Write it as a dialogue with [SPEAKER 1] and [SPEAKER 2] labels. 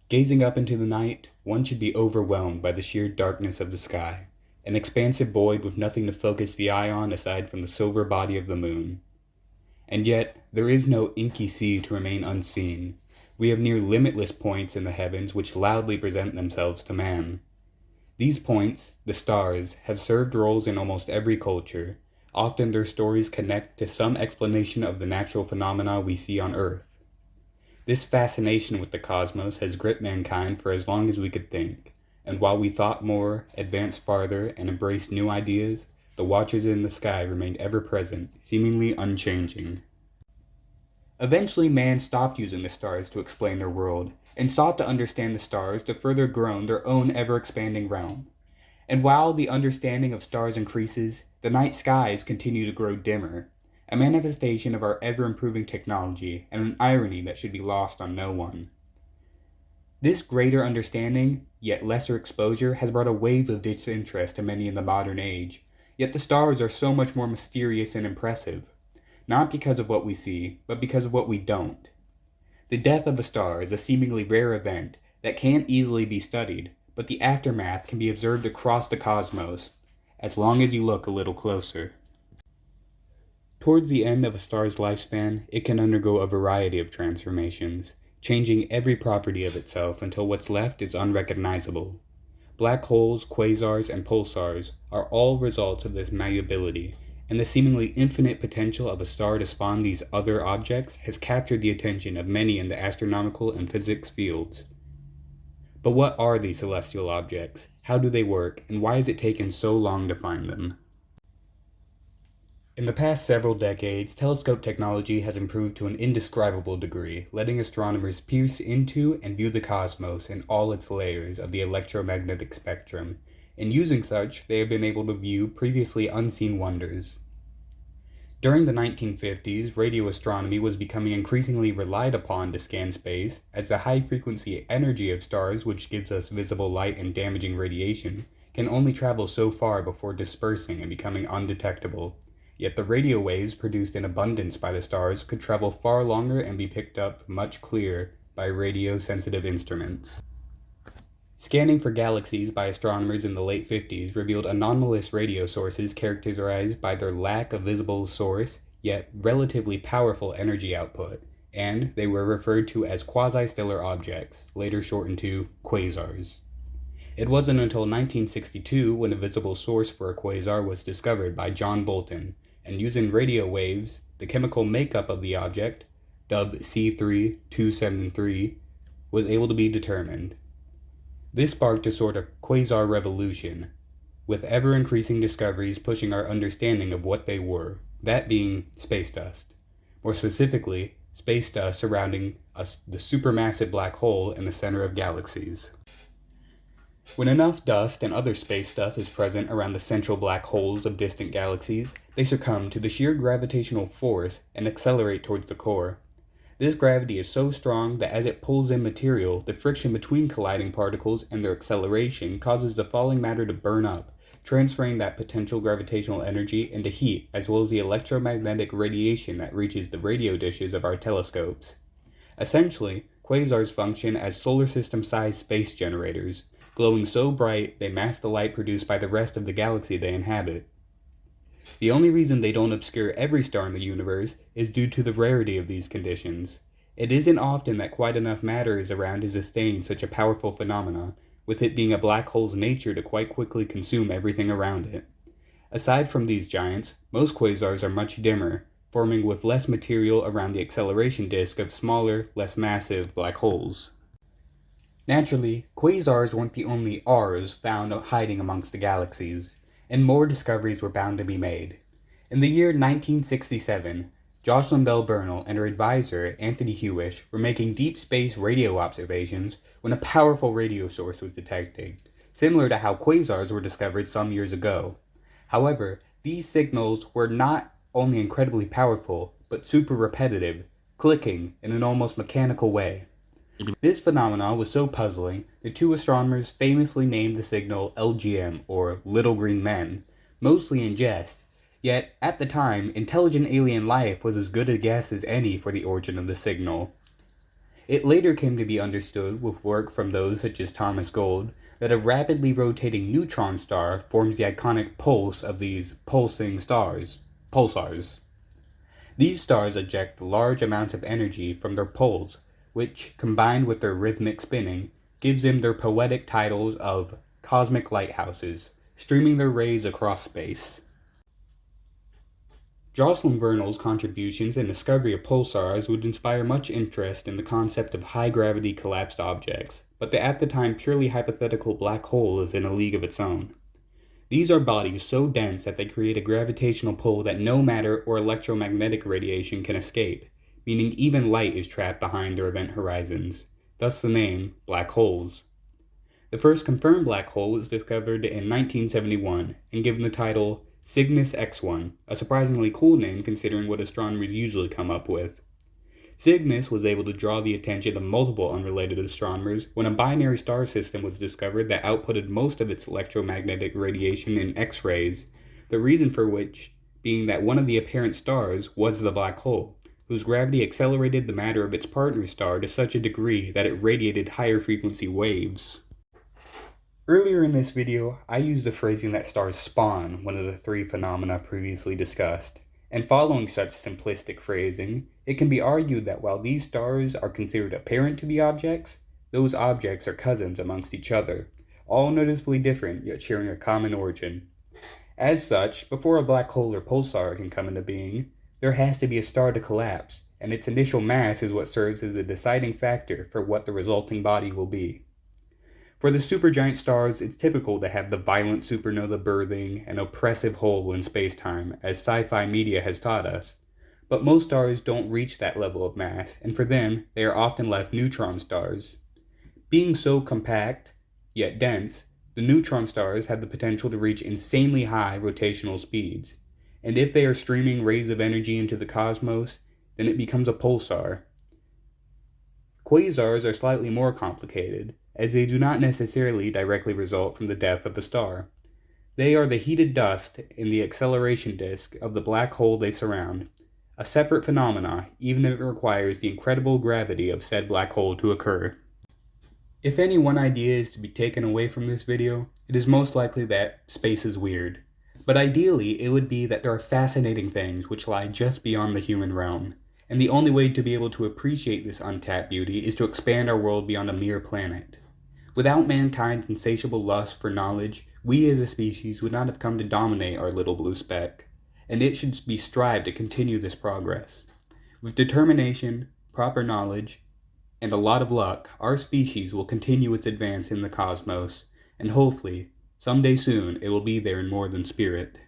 [SPEAKER 1] Gazing up into the night, one should be overwhelmed by the sheer darkness of the sky, an expansive void with nothing to focus the eye on aside from the silver body of the moon. And yet, there is no inky sea to remain unseen. We have near limitless points in the heavens which loudly present themselves to man. These points, the stars, have served roles in almost every culture. Often their stories connect to some explanation of the natural phenomena we see on Earth. This fascination with the cosmos has gripped mankind for as long as we could think, and while we thought more, advanced farther, and embraced new ideas, the watchers in the sky remained ever present, seemingly unchanging. Eventually man stopped using the stars to explain their world, and sought to understand the stars to further grow their own ever-expanding realm. And while the understanding of stars increases, the night skies continue to grow dimmer, a manifestation of our ever-improving technology and an irony that should be lost on no one. This greater understanding, yet lesser exposure, has brought a wave of disinterest to many in the modern age, yet the stars are so much more mysterious and impressive, not because of what we see, but because of what we don't. The death of a star is a seemingly rare event that can't easily be studied, but the aftermath can be observed across the cosmos, as long as you look a little closer. Towards the end of a star's lifespan, it can undergo a variety of transformations, changing every property of itself until what's left is unrecognizable. Black holes, quasars, and pulsars are all results of this malleability, and the seemingly infinite potential of a star to spawn these other objects has captured the attention of many in the astronomical and physics fields. But what are these celestial objects? How do they work? And why has it taken so long to find them? In the past several decades, telescope technology has improved to an indescribable degree, letting astronomers pierce into and view the cosmos in all its layers of the electromagnetic spectrum. In using such, they have been able to view previously unseen wonders. During the 1950s, radio astronomy was becoming increasingly relied upon to scan space, as the high-frequency energy of stars, which gives us visible light and damaging radiation, can only travel so far before dispersing and becoming undetectable. Yet the radio waves produced in abundance by the stars could travel far longer and be picked up much clearer by radio-sensitive instruments. Scanning for galaxies by astronomers in the late 50s revealed anomalous radio sources characterized by their lack of visible source, yet relatively powerful energy output, and they were referred to as quasi-stellar objects, later shortened to quasars. It wasn't until 1962 when a visible source for a quasar was discovered by John Bolton, and using radio waves, the chemical makeup of the object, dubbed C3273, was able to be determined. This sparked a sort of quasar revolution, with ever-increasing discoveries pushing our understanding of what they were, that being space dust. More specifically, space dust surrounding the supermassive black hole in the center of galaxies. When enough dust and other space stuff is present around the central black holes of distant galaxies, they succumb to the sheer gravitational force and accelerate towards the core. This gravity is so strong that as it pulls in material, the friction between colliding particles and their acceleration causes the falling matter to burn up, transferring that potential gravitational energy into heat as well as the electromagnetic radiation that reaches the radio dishes of our telescopes. Essentially, quasars function as solar system-sized space generators, glowing so bright they mask the light produced by the rest of the galaxy they inhabit. The only reason they don't obscure every star in the universe is due to the rarity of these conditions. It isn't often that quite enough matter is around to sustain such a powerful phenomenon, with it being a black hole's nature to quite quickly consume everything around it. Aside from these giants, most quasars are much dimmer, forming with less material around the acceleration disk of smaller, less massive black holes. Naturally, quasars weren't the only Rs found hiding amongst the galaxies, and more discoveries were bound to be made. In the year 1967, Jocelyn Bell Burnell and her advisor, Anthony Hewish, were making deep space radio observations when a powerful radio source was detected, similar to how quasars were discovered some years ago. However, these signals were not only incredibly powerful, but super repetitive, clicking in an almost mechanical way. This phenomenon was so puzzling that two astronomers famously named the signal LGM, or Little Green Men, mostly in jest, yet at the time, intelligent alien life was as good a guess as any for the origin of the signal. It later came to be understood, with work from those such as Thomas Gold, that a rapidly rotating neutron star forms the iconic pulse of these pulsing stars, pulsars. These stars eject large amounts of energy from their poles, which, combined with their rhythmic spinning, gives them their poetic titles of cosmic lighthouses, streaming their rays across space. Jocelyn Vernal's contributions and discovery of pulsars would inspire much interest in the concept of high-gravity collapsed objects, but the at the time purely hypothetical black hole is in a league of its own. These are bodies so dense that they create a gravitational pull that no matter or electromagnetic radiation can escape, meaning even light is trapped behind their event horizons, thus the name black holes. The first confirmed black hole was discovered in 1971 and given the title Cygnus X1, a surprisingly cool name considering what astronomers usually come up with. Cygnus was able to draw the attention of multiple unrelated astronomers when a binary star system was discovered that outputted most of its electromagnetic radiation in X-rays, the reason for which being that one of the apparent stars was the black hole, whose gravity accelerated the matter of its partner star to such a degree that it radiated higher frequency waves. Earlier in this video, I used the phrasing that stars spawn one of the three phenomena previously discussed, and following such simplistic phrasing, it can be argued that while these stars are considered apparent to be objects, those objects are cousins amongst each other, all noticeably different yet sharing a common origin. As such, before a black hole or pulsar can come into being, there has to be a star to collapse, and its initial mass is what serves as a deciding factor for what the resulting body will be. For the supergiant stars, it's typical to have the violent supernova birthing an oppressive hole in space-time, as sci-fi media has taught us. But most stars don't reach that level of mass, and for them, they are often left neutron stars. Being so compact, yet dense, the neutron stars have the potential to reach insanely high rotational speeds. And if they are streaming rays of energy into the cosmos, then it becomes a pulsar. Quasars are slightly more complicated, as they do not necessarily directly result from the death of the star. They are the heated dust in the acceleration disk of the black hole they surround, a separate phenomena even if it requires the incredible gravity of said black hole to occur. If any one idea is to be taken away from this video, it is most likely that space is weird. But ideally, it would be that there are fascinating things which lie just beyond the human realm, and the only way to be able to appreciate this untapped beauty is to expand our world beyond a mere planet. Without mankind's insatiable lust for knowledge, we as a species would not have come to dominate our little blue speck, and it should be strived to continue this progress. With determination, proper knowledge, and a lot of luck, our species will continue its advance in the cosmos, and hopefully, someday soon, it will be there in more than spirit.